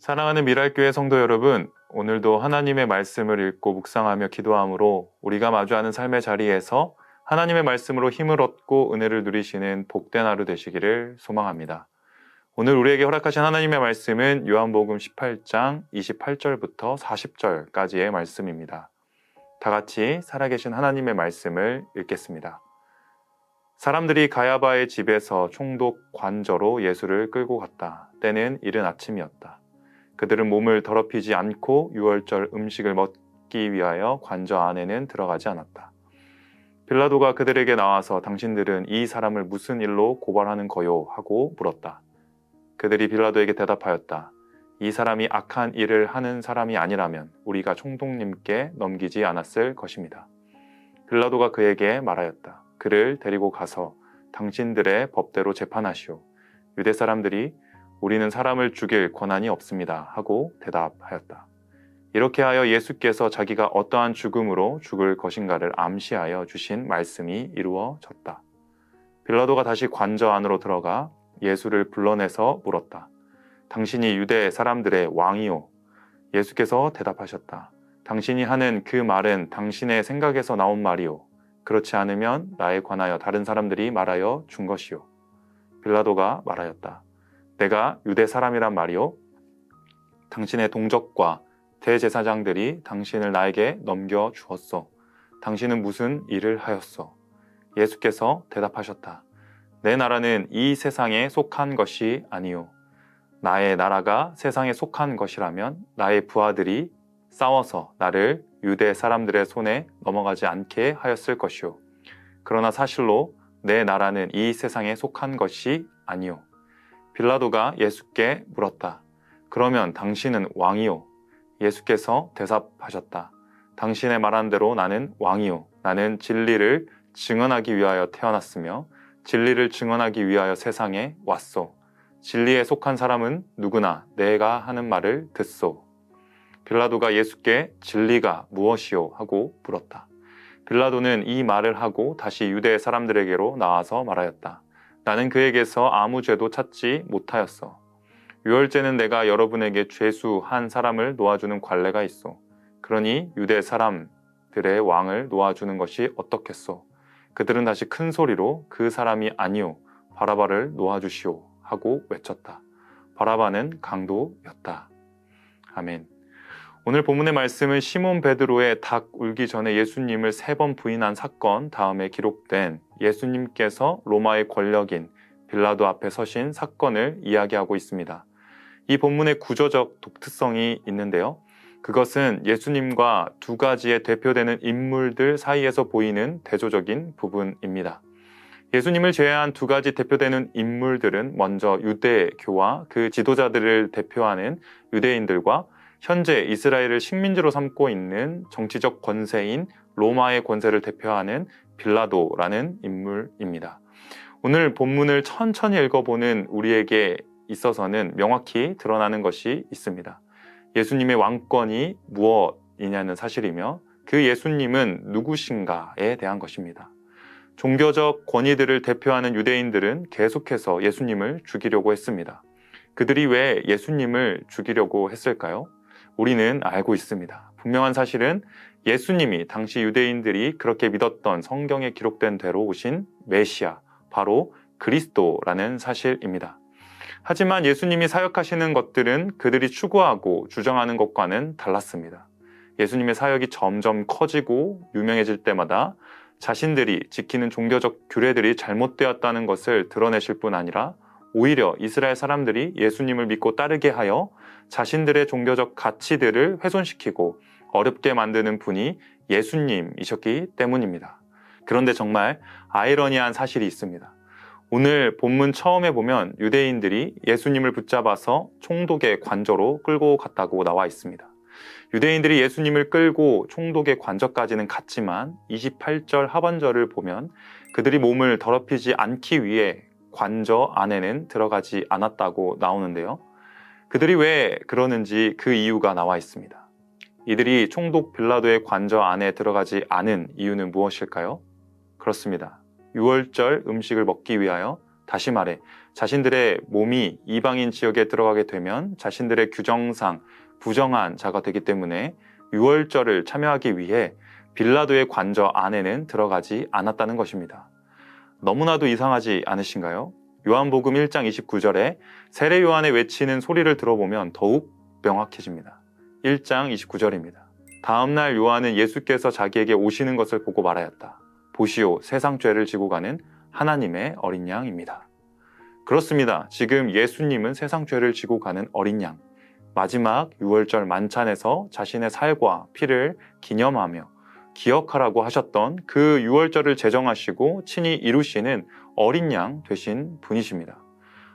사랑하는 미랄교회 성도 여러분, 오늘도 하나님의 말씀을 읽고 묵상하며 기도함으로 우리가 마주하는 삶의 자리에서 하나님의 말씀으로 힘을 얻고 은혜를 누리시는 복된 하루 되시기를 소망합니다. 오늘 우리에게 허락하신 하나님의 말씀은 요한복음 18장 28절부터 40절까지의 말씀입니다. 다 같이 살아계신 하나님의 말씀을 읽겠습니다. 사람들이 가야바의 집에서 총독 관저로 예수를 끌고 갔다. 때는 이른 아침이었다. 그들은 몸을 더럽히지 않고 유월절 음식을 먹기 위하여 관저 안에는 들어가지 않았다. 빌라도가 그들에게 나와서 당신들은 이 사람을 무슨 일로 고발하는 거요? 하고 물었다. 그들이 빌라도에게 대답하였다. 이 사람이 악한 일을 하는 사람이 아니라면 우리가 총독님께 넘기지 않았을 것입니다. 빌라도가 그에게 말하였다. 그를 데리고 가서 당신들의 법대로 재판하시오. 유대 사람들이 우리는 사람을 죽일 권한이 없습니다. 하고 대답하였다. 이렇게 하여 예수께서 자기가 어떠한 죽음으로 죽을 것인가를 암시하여 주신 말씀이 이루어졌다. 빌라도가 다시 관저 안으로 들어가 예수를 불러내서 물었다. 당신이 유대 사람들의 왕이요? 예수께서 대답하셨다. 당신이 하는 그 말은 당신의 생각에서 나온 말이요. 그렇지 않으면 나에 관하여 다른 사람들이 말하여 준 것이요. 빌라도가 말하였다. 내가 유대 사람이란 말이요? 당신의 동족과 대제사장들이 당신을 나에게 넘겨주었소. 당신은 무슨 일을 하였소? 예수께서 대답하셨다. 내 나라는 이 세상에 속한 것이 아니요. 나의 나라가 세상에 속한 것이라면 나의 부하들이 싸워서 나를 유대 사람들의 손에 넘어가지 않게 하였을 것이요. 그러나 사실로 내 나라는 이 세상에 속한 것이 아니요. 빌라도가 예수께 물었다. 그러면 당신은 왕이요? 예수께서 대답하셨다. 당신의 말한 대로 나는 왕이요. 나는 진리를 증언하기 위하여 태어났으며 진리를 증언하기 위하여 세상에 왔소. 진리에 속한 사람은 누구나 내가 하는 말을 듣소. 빌라도가 예수께 진리가 무엇이요? 하고 물었다. 빌라도는 이 말을 하고 다시 유대 사람들에게로 나와서 말하였다. 나는 그에게서 아무 죄도 찾지 못하였어. 유월제는 내가 여러분에게 죄수한 사람을 놓아주는 관례가 있어. 그러니 유대 사람들의 왕을 놓아주는 것이 어떻겠소? 그들은 다시 큰 소리로 그 사람이 아니요 바라바를 놓아주시오 하고 외쳤다. 바라바는 강도였다. 아멘. 오늘 본문의 말씀은 시몬 베드로의 닭 울기 전에 예수님을 3번 부인한 사건 다음에 기록된 예수님께서 로마의 권력인 빌라도 앞에 서신 사건을 이야기하고 있습니다. 이 본문의 구조적 독특성이 있는데요. 그것은 예수님과 두 가지의 대표되는 인물들 사이에서 보이는 대조적인 부분입니다. 예수님을 제외한 두 가지 대표되는 인물들은 먼저 유대교와 그 지도자들을 대표하는 유대인들과 현재 이스라엘을 식민지로 삼고 있는 정치적 권세인 로마의 권세를 대표하는 빌라도라는 인물입니다. 오늘 본문을 천천히 읽어보는 우리에게 있어서는 명확히 드러나는 것이 있습니다. 예수님의 왕권이 무엇이냐는 사실이며 그 예수님은 누구신가에 대한 것입니다. 종교적 권위들을 대표하는 유대인들은 계속해서 예수님을 죽이려고 했습니다. 그들이 왜 예수님을 죽이려고 했을까요? 우리는 알고 있습니다. 분명한 사실은 예수님이 당시 유대인들이 그렇게 믿었던 성경에 기록된 대로 오신 메시아, 바로 그리스도라는 사실입니다. 하지만 예수님이 사역하시는 것들은 그들이 추구하고 주장하는 것과는 달랐습니다. 예수님의 사역이 점점 커지고 유명해질 때마다 자신들이 지키는 종교적 규례들이 잘못되었다는 것을 드러내실 뿐 아니라 오히려 이스라엘 사람들이 예수님을 믿고 따르게 하여 자신들의 종교적 가치들을 훼손시키고 어렵게 만드는 분이 예수님이셨기 때문입니다. 그런데 정말 아이러니한 사실이 있습니다. 오늘 본문 처음에 보면 유대인들이 예수님을 붙잡아서 총독의 관저로 끌고 갔다고 나와 있습니다. 유대인들이 예수님을 끌고 총독의 관저까지는 갔지만 28절 하반절을 보면 그들이 몸을 더럽히지 않기 위해 관저 안에는 들어가지 않았다고 나오는데요. 그들이 왜 그러는지 그 이유가 나와 있습니다. 이들이 총독 빌라도의 관저 안에 들어가지 않은 이유는 무엇일까요? 그렇습니다. 유월절 음식을 먹기 위하여 다시 말해 자신들의 몸이 이방인 지역에 들어가게 되면 자신들의 규정상 부정한 자가 되기 때문에 유월절을 참여하기 위해 빌라도의 관저 안에는 들어가지 않았다는 것입니다. 너무나도 이상하지 않으신가요? 요한복음 1장 29절에 세례 요한의 외치는 소리를 들어보면 더욱 명확해집니다. 1장 29절입니다. 다음날 요한은 예수께서 자기에게 오시는 것을 보고 말하였다. 보시오, 세상 죄를 지고 가는 하나님의 어린 양입니다. 그렇습니다. 지금 예수님은 세상 죄를 지고 가는 어린 양, 마지막 유월절 만찬에서 자신의 살과 피를 기념하며 기억하라고 하셨던 그 유월절을 제정하시고 친히 이루시는 어린 양 되신 분이십니다.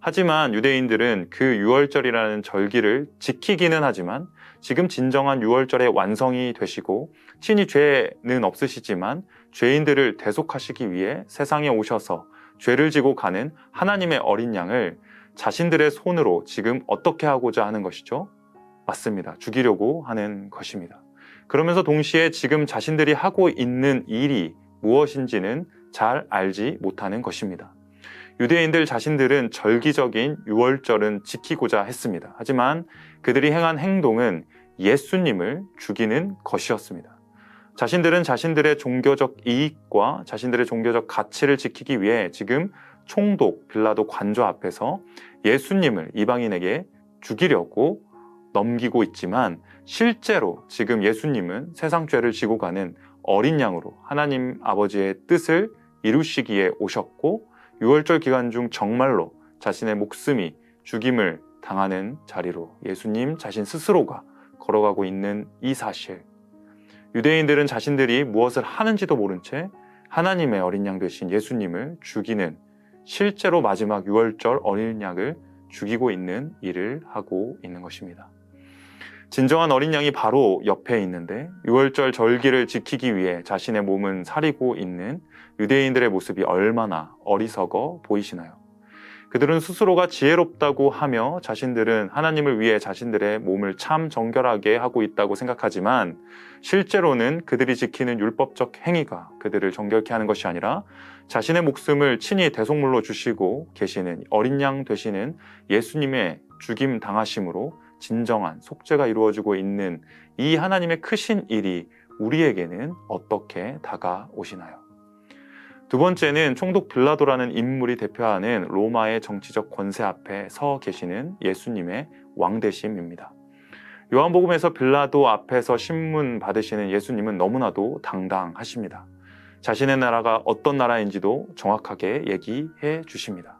하지만 유대인들은 그 유월절이라는 절기를 지키기는 하지만 지금 진정한 유월절의 완성이 되시고 친히 죄는 없으시지만 죄인들을 대속하시기 위해 세상에 오셔서 죄를 지고 가는 하나님의 어린 양을 자신들의 손으로 지금 어떻게 하고자 하는 것이죠? 맞습니다. 죽이려고 하는 것입니다. 그러면서 동시에 지금 자신들이 하고 있는 일이 무엇인지는 잘 알지 못하는 것입니다. 유대인들 자신들은 절기적인 유월절은 지키고자 했습니다. 하지만 그들이 행한 행동은 예수님을 죽이는 것이었습니다. 자신들은 자신들의 종교적 이익과 자신들의 종교적 가치를 지키기 위해 지금 총독 빌라도 관저 앞에서 예수님을 이방인에게 죽이려고 넘기고 있지만 실제로 지금 예수님은 세상 죄를 지고 가는 어린 양으로 하나님 아버지의 뜻을 이루시기에 오셨고 유월절 기간 중 정말로 자신의 목숨이 죽임을 당하는 자리로 예수님 자신 스스로가 걸어가고 있는 이 사실, 유대인들은 자신들이 무엇을 하는지도 모른 채 하나님의 어린 양 되신 예수님을 죽이는, 실제로 마지막 유월절 어린 양을 죽이고 있는 일을 하고 있는 것입니다. 진정한 어린 양이 바로 옆에 있는데 유월절 절기를 지키기 위해 자신의 몸은 사리고 있는 유대인들의 모습이 얼마나 어리석어 보이시나요? 그들은 스스로가 지혜롭다고 하며 자신들은 하나님을 위해 자신들의 몸을 참 정결하게 하고 있다고 생각하지만 실제로는 그들이 지키는 율법적 행위가 그들을 정결케 하는 것이 아니라 자신의 목숨을 친히 대속물로 주시고 계시는 어린 양 되시는 예수님의 죽임 당하심으로 진정한 속죄가 이루어지고 있는 이 하나님의 크신 일이 우리에게는 어떻게 다가오시나요? 두 번째는 총독 빌라도라는 인물이 대표하는 로마의 정치적 권세 앞에 서 계시는 예수님의 왕되심입니다. 요한복음에서 빌라도 앞에서 신문 받으시는 예수님은 너무나도 당당하십니다. 자신의 나라가 어떤 나라인지도 정확하게 얘기해 주십니다.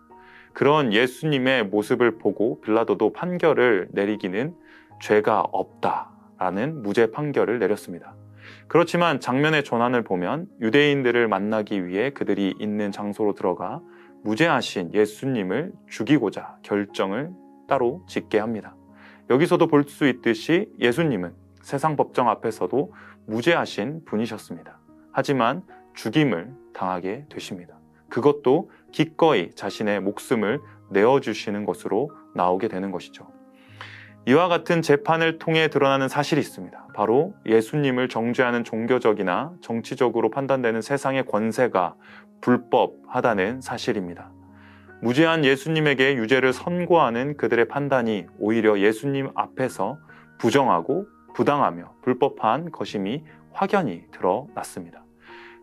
그런 예수님의 모습을 보고 빌라도도 판결을 내리기는 죄가 없다라는 무죄 판결을 내렸습니다. 그렇지만 장면의 전환을 보면 유대인들을 만나기 위해 그들이 있는 장소로 들어가 무죄하신 예수님을 죽이고자 결정을 따로 짓게 합니다. 여기서도 볼 수 있듯이 예수님은 세상 법정 앞에서도 무죄하신 분이셨습니다. 하지만 죽임을 당하게 되십니다. 그것도 기꺼이 자신의 목숨을 내어주시는 것으로 나오게 되는 것이죠. 이와 같은 재판을 통해 드러나는 사실이 있습니다. 바로 예수님을 정죄하는 종교적이나 정치적으로 판단되는 세상의 권세가 불법하다는 사실입니다. 무죄한 예수님에게 유죄를 선고하는 그들의 판단이 오히려 예수님 앞에서 부정하고 부당하며 불법한 것임이 확연히 드러났습니다.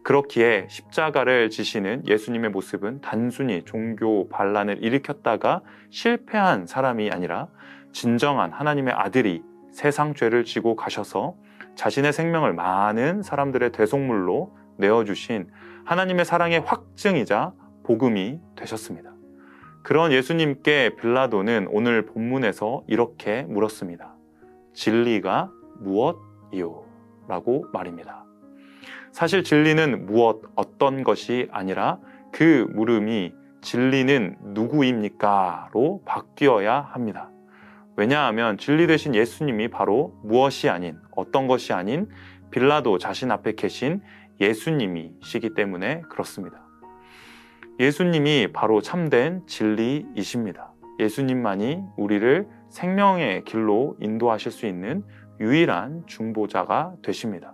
그렇기에 십자가를 지시는 예수님의 모습은 단순히 종교 반란을 일으켰다가 실패한 사람이 아니라 진정한 하나님의 아들이 세상 죄를 지고 가셔서 자신의 생명을 많은 사람들의 대속물로 내어주신 하나님의 사랑의 확증이자 복음이 되셨습니다. 그런 예수님께 빌라도는 오늘 본문에서 이렇게 물었습니다. 진리가 무엇이요? 라고 말입니다. 사실 진리는 무엇, 어떤 것이 아니라 그 물음이 진리는 누구입니까? 로 바뀌어야 합니다. 왜냐하면 진리 되신 예수님이 바로 무엇이 아닌, 어떤 것이 아닌 빌라도 자신 앞에 계신 예수님이시기 때문에 그렇습니다. 예수님이 바로 참된 진리이십니다. 예수님만이 우리를 생명의 길로 인도하실 수 있는 유일한 중보자가 되십니다.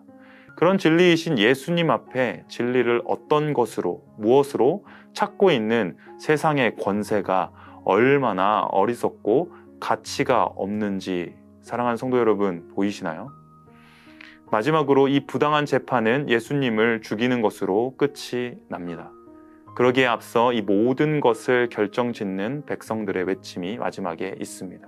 그런 진리이신 예수님 앞에 진리를 어떤 것으로, 무엇으로 찾고 있는 세상의 권세가 얼마나 어리석고 가치가 없는지 사랑하는 성도 여러분 보이시나요? 마지막으로 이 부당한 재판은 예수님을 죽이는 것으로 끝이 납니다. 그러기에 앞서 이 모든 것을 결정짓는 백성들의 외침이 마지막에 있습니다.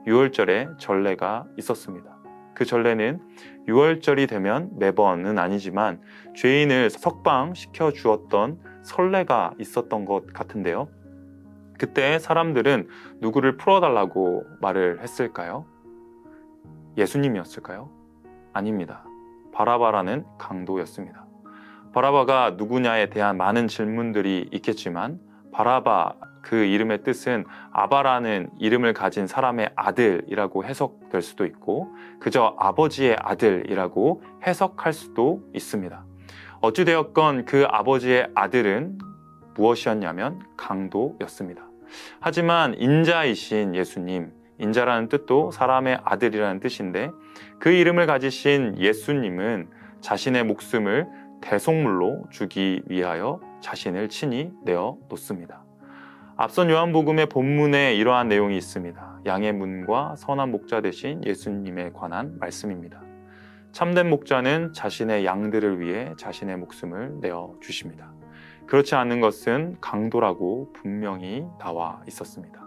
유월절에 전례가 있었습니다. 그 전례는 유월절이 되면 매번은 아니지만 죄인을 석방시켜 주었던 선례가 있었던 것 같은데요. 그때 사람들은 누구를 풀어달라고 말을 했을까요? 예수님이었을까요? 아닙니다. 바라바라는 강도였습니다. 바라바가 누구냐에 대한 많은 질문들이 있겠지만 바라바 그 이름의 뜻은 아바라는 이름을 가진 사람의 아들이라고 해석될 수도 있고 그저 아버지의 아들이라고 해석할 수도 있습니다. 어찌되었건 그 아버지의 아들은 무엇이었냐면 강도였습니다. 하지만 인자이신 예수님, 인자라는 뜻도 사람의 아들이라는 뜻인데 그 이름을 가지신 예수님은 자신의 목숨을 대속물로 주기 위하여 자신을 친히 내어 놓습니다. 앞선 요한복음의 본문에 이러한 내용이 있습니다. 양의 문과 선한 목자 되신 예수님에 관한 말씀입니다. 참된 목자는 자신의 양들을 위해 자신의 목숨을 내어 주십니다. 그렇지 않은 것은 강도라고 분명히 나와 있었습니다.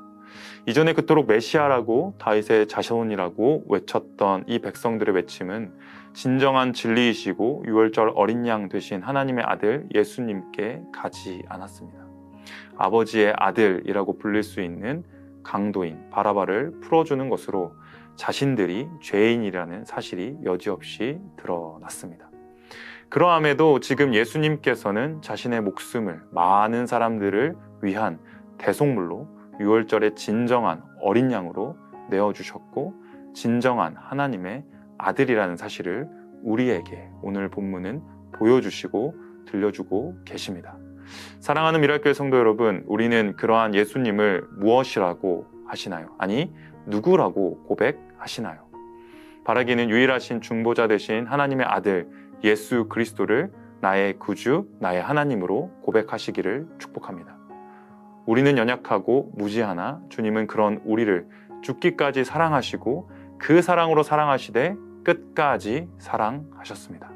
이전에 그토록 메시아라고 다윗의 자손이라고 외쳤던 이 백성들의 외침은 진정한 진리이시고 유월절 어린 양 되신 하나님의 아들 예수님께 가지 않았습니다. 아버지의 아들이라고 불릴 수 있는 강도인 바라바를 풀어주는 것으로 자신들이 죄인이라는 사실이 여지없이 드러났습니다. 그러함에도 지금 예수님께서는 자신의 목숨을 많은 사람들을 위한 대속물로 유월절의 진정한 어린 양으로 내어주셨고 진정한 하나님의 아들이라는 사실을 우리에게 오늘 본문은 보여주시고 들려주고 계십니다. 사랑하는 미랄교회 성도 여러분, 우리는 그러한 예수님을 무엇이라고 하시나요? 아니, 누구라고 고백하시나요? 바라기는 유일하신 중보자 되신 하나님의 아들 예수 그리스도를 나의 구주, 나의 하나님으로 고백하시기를 축복합니다. 우리는 연약하고 무지하나 주님은 그런 우리를 죽기까지 사랑하시고 그 사랑으로 사랑하시되 끝까지 사랑하셨습니다.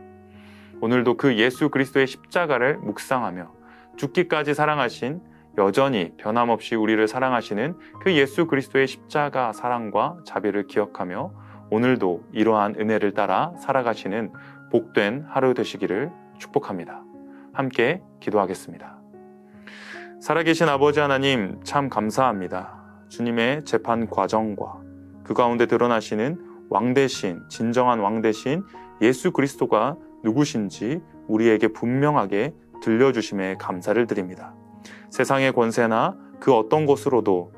오늘도 그 예수 그리스도의 십자가를 묵상하며 죽기까지 사랑하신 여전히 변함없이 우리를 사랑하시는 그 예수 그리스도의 십자가 사랑과 자비를 기억하며 오늘도 이러한 은혜를 따라 살아가시는 복된 하루 되시기를 축복합니다. 함께 기도하겠습니다. 살아계신 아버지 하나님 참 감사합니다. 주님의 재판 과정과 그 가운데 드러나시는 왕 대신, 진정한 왕 대신 예수 그리스도가 누구신지 우리에게 분명하게 들려주심에 감사를 드립니다. 세상의 권세나 그 어떤 것으로도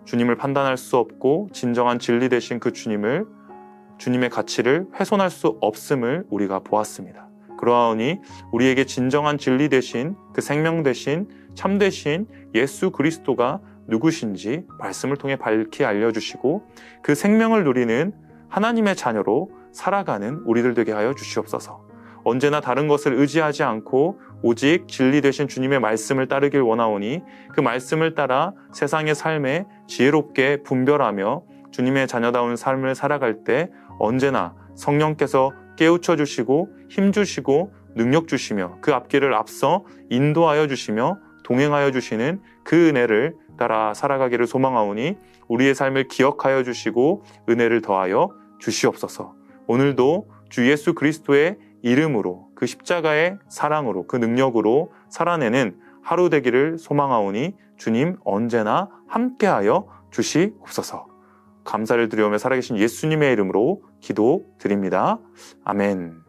주님을 판단할 수 없고 진정한 진리 되신 그 주님의 가치를 훼손할 수 없음을 우리가 보았습니다. 그러하니 우리에게 진정한 진리 되신 그 생명 되신 참 되신 예수 그리스도가 누구신지 말씀을 통해 밝히 알려주시고 그 생명을 누리는 하나님의 자녀로 살아가는 우리들 되게 하여 주시옵소서. 언제나 다른 것을 의지하지 않고 오직 진리 되신 주님의 말씀을 따르길 원하오니 그 말씀을 따라 세상의 삶에 지혜롭게 분별하며 주님의 자녀다운 삶을 살아갈 때 언제나 성령께서 깨우쳐 주시고 힘 주시고 능력 주시며 그 앞길을 앞서 인도하여 주시며 동행하여 주시는 그 은혜를 따라 살아가기를 소망하오니 우리의 삶을 기억하여 주시고 은혜를 더하여 주시옵소서. 오늘도 주 예수 그리스도의 이름으로 그 십자가의 사랑으로 그 능력으로 살아내는 하루 되기를 소망하오니 주님 언제나 함께하여 주시옵소서. 감사를 드리오며 살아계신 예수님의 이름으로 기도드립니다. 아멘.